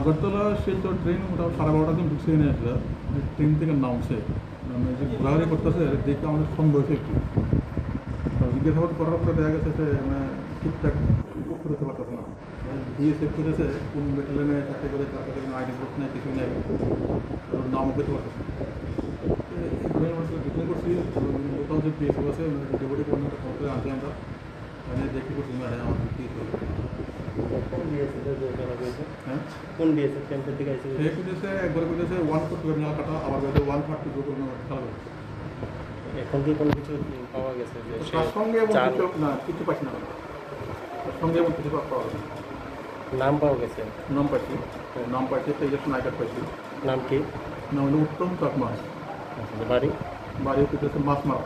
Agartala Silchar train মোটামুটি 12:30 দিন ঢুকছে নিয়ে আসলে ট্রেন থেকে নামছে মানে যে ঘোরাঘুরি করতেছে দেখে আমাদের সন্দেহ হয়েছে একটু জিজ্ঞাসাবাদ করার পরে দেখা গেছে যে মানে ঠিকঠাক উত্তর দিতে পারতেছে না বিএসএফ করেছে কোন ব্যাটালিয়নে চাকরি করে তার কাছে কোনো আইডি প্রুফ নেই কিছু নেই নামও পেতে পারতেছে ডিপ্লেন করছি কোথাও যে বিএসএফ আছে ডেপুটি কর্মকর্তা ফোন করে আনছি আমরা মানে দেখি করছি হ্যাঁ আমার কী হ্যাঁ কোন বিএসএফ ক্যাম্পের দিকে আইসে সে করেছে একবার করেছে 142 নাল কাটা আবার করেছে 132 করে খেলা এখন কি কোনো কিছু পাওয়া গেছে যে তার সঙ্গে এমন কিছু না কিছু পাচ্ছি না তার সঙ্গে এমন কিছু পাওয়া গেছে নাম পাওয়া গেছে? নাম পাইছি তেজস্ব নায়কার পাইছি নাম কি? নাম হলো উত্তম চাকমা বাড়ি? বাড়ি হচ্ছে মাছ মারা